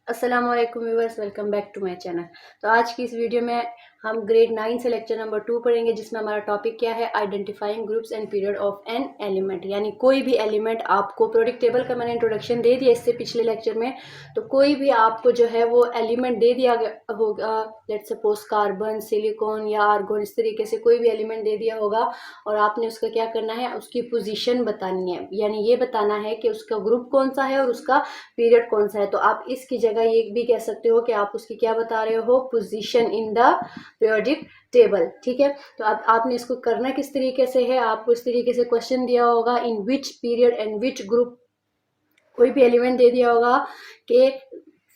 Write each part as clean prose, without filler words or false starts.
अस्सलाम वालेकुम viewers, welcome back to my channel. तो आज की इस वीडियो में हम ग्रेड 9 से लेक्चर नंबर 2 पढ़ेंगे, जिसमें हमारा टॉपिक क्या है, identifying groups and period of an element. यानी कोई भी एलिमेंट आपको, प्रोडिक्ट टेबल का मैंने इंट्रोडक्शन दे दिया इससे पिछले लेक्चर में, तो कोई भी आपको जो है वो एलिमेंट दे दिया होगा, लेट्स सपोज कार्बन, सिलिकॉन या आर्गोन, इस तरीके से कोई भी एलिमेंट दे दिया होगा और आपने उसका क्या करना है, उसकी पोजीशन बतानी है। यानी ये बताना है कि उसका ग्रुप कौन सा है और उसका पीरियड कौन सा है। तो आप इसकी जगह ये भी कह सकते हो कि आप उसकी क्या बता रहे हो, position in the periodic table. ठीक है, तो अब आपने इसको करना किस तरीके से है, आपको इस तरीके से क्वेश्चन दिया होगा, in which period and which group, कोई भी एलिमेंट दे दिया होगा कि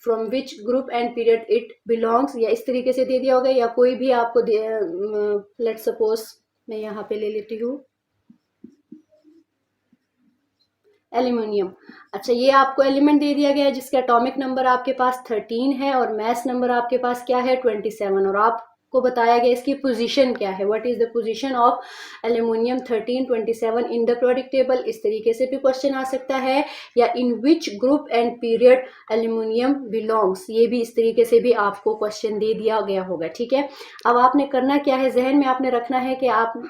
from which group and period it belongs, या इस तरीके से दे दिया होगा, या कोई भी आपको लेट्स सपोज मैं यहाँ पे ले लेती हूँ एल्यूमिनियम। अच्छा, ये आपको एलिमेंट दे दिया गया है जिसका एटॉमिक नंबर आपके पास 13 है और मास नंबर आपके पास क्या है 27, और आपको बताया गया इसकी पोजीशन क्या है, what is the position of aluminium 13, 27 in the periodic table. इस तरीके से भी क्वेश्चन आ सकता है, या in which group and period aluminium belongs, ये भी इस तरीके से भी आपको क्वेश्चन दे दिया गया होगा। ठीक है, अब आपने करना क्या है, जहन में आपने रखना है कि आप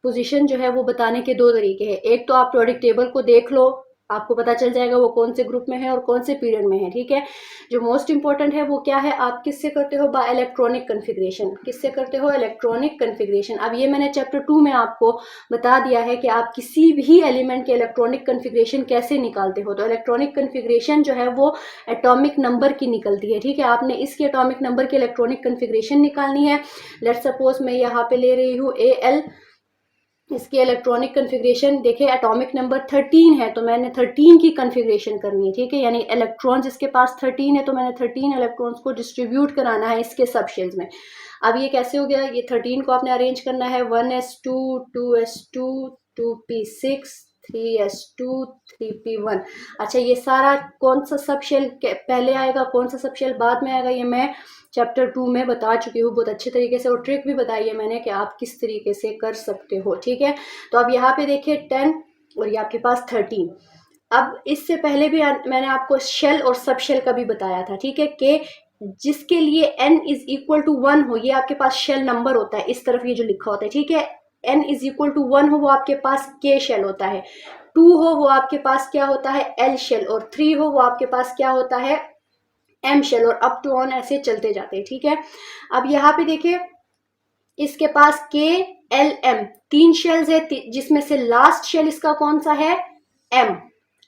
पोजीशन जो है वो बताने के दो तरीके हैं। एक तो आप पीरियोडिक टेबल को देख लो, आपको पता चल जाएगा वो कौन से ग्रुप में है और कौन से पीरियड में है। ठीक है, जो मोस्ट इंपॉर्टेंट है वो क्या है, आप किससे करते हो, बाय इलेक्ट्रॉनिक कन्फिग्रेशन। किससे करते हो, इलेक्ट्रॉनिक कन्फिग्रेशन। अब ये मैंने चैप्टर 2 में आपको बता दिया है कि आप किसी भी एलिमेंट के इलेक्ट्रॉनिक कन्फिग्रेशन कैसे निकालते हो। तो इलेक्ट्रॉनिक कन्फिग्रेशन जो है वो एटॉमिक नंबर की निकलती है। ठीक है, आपने इसके एटॉमिक नंबर की इलेक्ट्रॉनिक कन्फिग्रेशन निकालनी है। लेट्स सपोज मैं यहाँ पे ले रही हूँ Al, इसकी इलेक्ट्रॉनिक कन्फिग्रेशन देखिए, एटॉमिक नंबर 13 है तो मैंने 13 की कन्फिग्रेशन करनी है। ठीक है, यानी इलेक्ट्रॉन जिसके पास 13 है तो मैंने 13 इलेक्ट्रॉन्स को डिस्ट्रीब्यूट कराना है इसके सब शेल्स में। अब ये कैसे हो गया, ये 13 को आपने अरेंज करना है 1s2 2s2 2p6 3s2 3p1। अच्छा, ये सारा कौन सा सब शेल पहले आएगा, कौन सा सब शेल बाद में आएगा, ये मैं चैप्टर 2 में बता चुकी हूँ बहुत अच्छे तरीके से, और ट्रिक भी बताई है मैंने कि आप किस तरीके से कर सकते हो। ठीक है, तो अब यहाँ पे देखिए 10 और ये आपके पास 13। अब इससे पहले भी मैंने आपको शेल और सब शेल का भी बताया था। ठीक है, कि जिसके लिए n इज इक्वल टू 1 हो, ये आपके पास शेल नंबर होता है, इस तरफ ये जो लिखा होता है। ठीक है, n इज इक्वल टू 1 हो वो आपके पास k शेल होता है, 2 हो वो आपके पास क्या होता है l शेल, और 3 हो वो आपके पास क्या होता है m शेल, और अप टू ऑन ऐसे चलते जाते हैं। ठीक है, अब यहाँ पे देखिए इसके पास k l m 3 शेल्स है, जिसमें से लास्ट शेल इसका कौन सा है, m।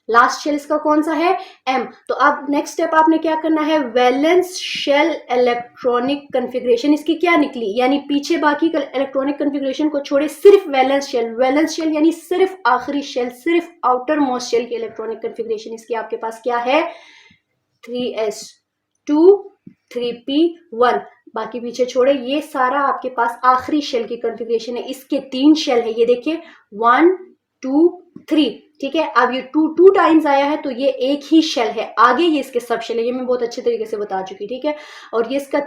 लास्ट शेल इसका कौन सा है, m। तो अब नेक्स्ट स्टेप आपने क्या करना है, वैलेंस शेल इलेक्ट्रॉनिक कन्फिग्रेशन इसकी क्या निकली, यानी पीछे बाकी इलेक्ट्रॉनिक कन्फिग्रेशन को छोड़े सिर्फ वैलेंस शेल। वैलेंस शेल यानी सिर्फ आखिरी शेल, सिर्फ आउटर मोस्ट शेल की इलेक्ट्रॉनिक कन्फिग्रेशन इसकी आपके पास क्या है 3s2 3p1। बाकी पीछे छोड़े, ये सारा आपके पास आखिरी शेल की कॉन्फ़िगरेशन है। इसके 3 शेल है, ये देखिए 1 2 3। ठीक है, अब ये 2 टाइम्स आया है तो ये एक ही शेल है, आगे ये इसके सब शेल है, ये मैं बहुत अच्छे तरीके से बता चुकी। ठीक है, और ये इसका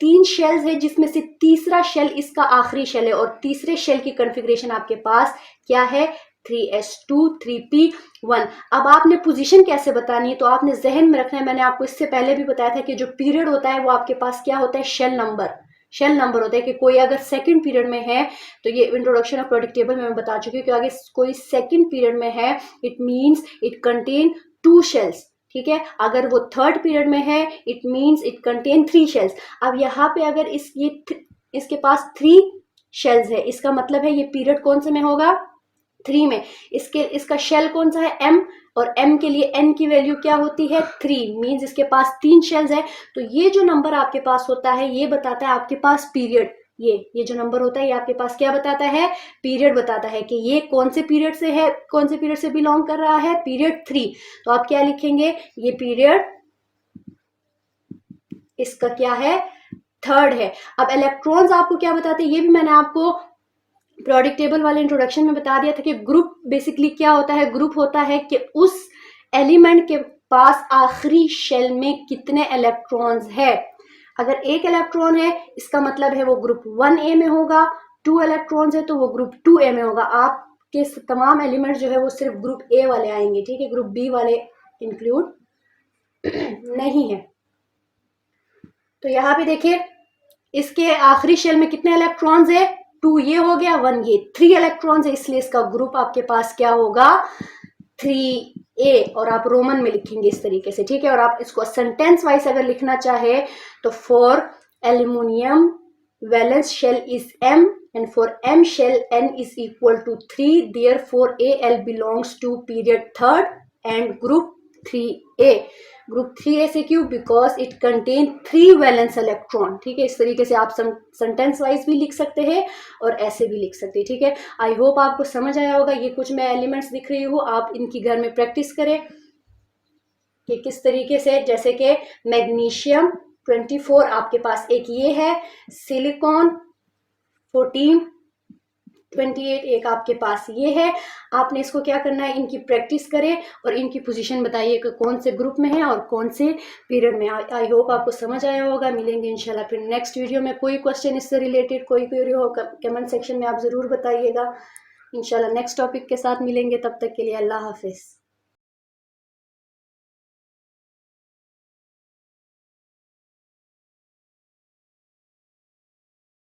3 शेल्स है, जिसमें से तीसरा शेल इसका आखिरी शेल है, और तीसरे शेल की कॉन्फ़िगरेशन आपके पास क्या है 3s2 3p1। अब आपने पोजीशन कैसे बतानी है, तो आपने जहन में रखना है, मैंने आपको इससे पहले भी बताया था कि जो पीरियड होता है वो आपके पास क्या होता है, शेल नंबर। शेल नंबर होता है कि कोई अगर सेकंड पीरियड में है, तो ये इंट्रोडक्शन ऑफ पीरियोडिक टेबल में मैं बता चुकी हूँ कि अगर कोई सेकंड पीरियड में है it means it contain 2 shells. ठीक है, अगर वो थर्ड पीरियड में है it means it contain 3 shells. अब यहाँ पे अगर इसके पास 3 शेल्स है, इसका मतलब है ये पीरियड कौन से में होगा 3 में। इसका शेल कौन सा है m, और m के लिए n की वैल्यू क्या होती है 3, मींस इसके पास 3 शेल्स है। तो ये जो नंबर आपके पास होता है ये बताता है आपके पास पीरियड। ये जो नंबर होता है ये आपके पास क्या बताता है, पीरियड बताता है कि ये कौन से पीरियड से है, कौन से पीरियड से बिलोंग कर रहा है, पीरियड 3। तो आप क्या लिखेंगे, ये पीरियड इसका क्या है थर्ड है। अब इलेक्ट्रॉन्स आपको क्या बताते हैं, ये भी मैंने आपको पीरियोडिक टेबल वाले इंट्रोडक्शन में बता दिया था कि ग्रुप बेसिकली क्या होता है, ग्रुप होता है कि उस एलिमेंट के पास आखिरी शेल में कितने इलेक्ट्रॉन्स है। अगर एक इलेक्ट्रॉन है इसका मतलब है वो ग्रुप 1a में होगा, 2 इलेक्ट्रॉन्स है तो वो ग्रुप 2a में होगा। आपके तमाम एलिमेंट जो है वो सिर्फ ग्रुप a वाले आएंगे। ठीक है, ग्रुप b वाले इंक्लूड नहीं है। तो यहाँ पे देखिए इसके आखिरी शेल में कितने इलेक्ट्रॉन्स है, 2 ये हो गया, 1 ये, 3 इलेक्ट्रॉन्स है, इसलिए इसका ग्रुप आपके पास क्या होगा 3A, और आप रोमन में लिखेंगे इस तरीके से, ठीक है। और आप इसको सेंटेंस वाइज अगर लिखना चाहे तो for aluminium valence shell is M and for M shell N is equal to 3, therefore AL belongs to period 3rd and group 3A. Group 3A से क्यों, because it contain 3 valence electron, ठीक है। इस तरीके से आप सेंटेंस वाइज भी लिख सकते हैं और ऐसे भी लिख सकते हैं, ठीक है। आई होप आपको समझ आया होगा। ये कुछ मैं एलिमेंट्स दिख रही हूँ, आप इनकी घर में प्रैक्टिस करें कि किस तरीके से, जैसे कि मैग्नीशियम 24 आपके पास एक ये है, सिलिकॉन 14 28 एक आपके पास ये है। आपने इसको क्या करना है, इनकी प्रैक्टिस करें और इनकी पोजीशन बताइए कि कौन से ग्रुप में है और कौन से पीरियड में। आई होप आपको समझ आया होगा। मिलेंगे इंशाल्लाह फिर नेक्स्ट वीडियो में। कोई क्वेश्चन इससे रिलेटेड, कोई क्वेरी हो कमेंट सेक्शन में आप ज़रूर बताइएगा। इंशाल्लाह नेक्स्ट टॉपिक के साथ मिलेंगे, तब तक के लिए अल्लाह हाफिज़।